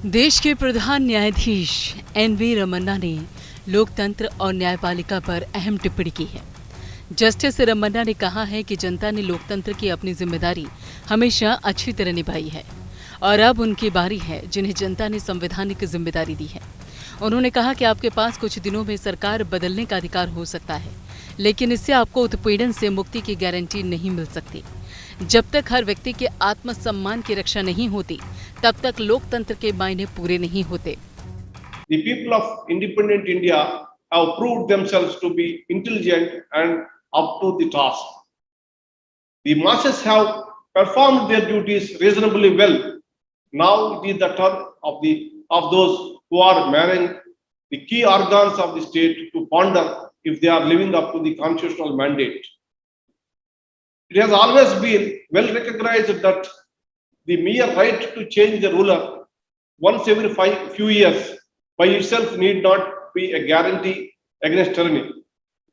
देश के प्रधान न्यायाधीश एन.वी. रमन्ना ने लोकतंत्र और न्यायपालिका पर अहम टिप्पणी की है। जस्टिस रमन्ना ने कहा है कि जनता ने लोकतंत्र की अपनी जिम्मेदारी हमेशा अच्छी तरह निभाई है और अब उनकी बारी है जिन्हें जनता ने संवैधानिक जिम्मेदारी दी है। उन्होंने कहा कि आपके पास कुछ दिनों में सरकार बदलने का अधिकार हो सकता है, लेकिन इससे आपको उत्पीड़न से मुक्ति की गारंटी नहीं मिल सकती। जब तक हर व्यक्ति के आत्मसम्मान की रक्षा नहीं होती, तब तक लोकतंत्र के मायने पूरे नहीं होते। The people of independent India have proved themselves to be intelligent and up to the task. The masses have performed their duties reasonably well. Now it is the turn of those who are managing the key organs of the state to ponder if they are living up to the constitutional mandate. It has always been well recognized that the mere right to change the ruler once every few years by itself need not be a guarantee against tyranny.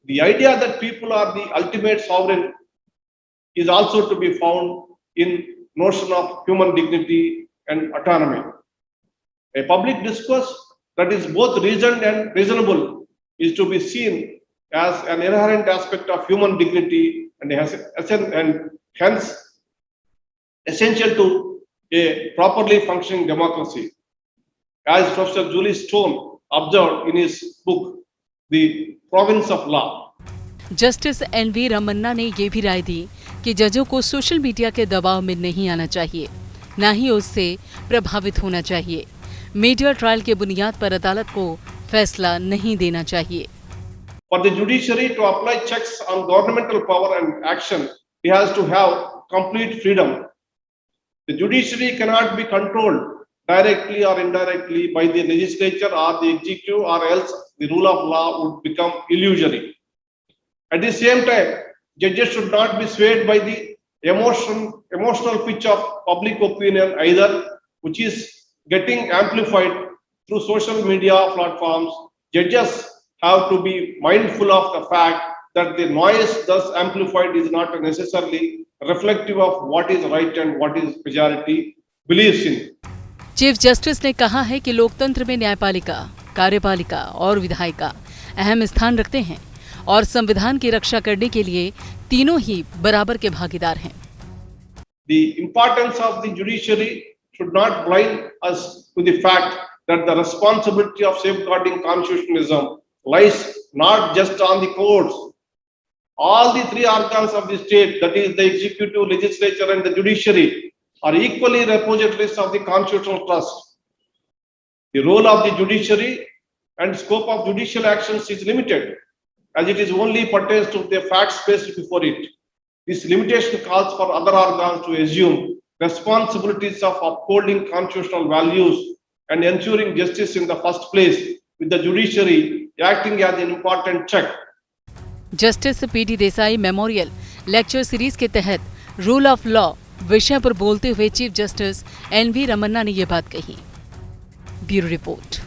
The idea that people are the ultimate sovereign is also to be found in notion of human dignity and autonomy. A public discourse that is both reasoned and reasonable is to be seen as an inherent aspect of human dignity and hence essential to a properly functioning democracy. As Professor Julie Stone observed in his book, The Province of Law. Justice N V. Ramana ने ये भी राय दी कि जजों को social media के दबाव में नहीं आना चाहिए, न ही उससे प्रभावित होना चाहिए। मीडिया ट्रायल के बुनियाद पर अदालत को फैसला नहीं देना चाहिए। For the judiciary to apply checks on governmental power and action, it has to have complete freedom. The judiciary cannot be controlled directly or indirectly by the legislature or the executive, or else the rule of law would become illusory. At the same time, judges should not be swayed by the emotional pitch of public opinion either, which is getting amplified through social media platforms. Judges have to be mindful of the fact that the noise thus amplified is not necessarily reflective of what is right and what is majority believes in. Chief justice ने कहा है कि लोकतंत्र में न्यायपालिका, कार्यपालिका और विधायिका अहम स्थान रखते हैं और संविधान की रक्षा करने के लिए तीनों ही बराबर के भागीदार हैं। The importance of the judiciary should not blind us to the fact that the responsibility of safeguarding constitutionalism lies not just on the courts. All the three organs of the state, that is the executive, legislature and the judiciary, are equally repositories of the constitutional trust. The role of the judiciary and scope of judicial actions is limited, as it is only pertains to the facts placed before it. This limitation calls for other organs to assume responsibilities of upholding constitutional values and ensuring justice in the first place, with the judiciary acting as an important check. Justice PD. Desai memorial lecture series के तहत rule of law विषय पर बोलते हुए chief justice N V. Ramana ने ये बात कही। Bureau report.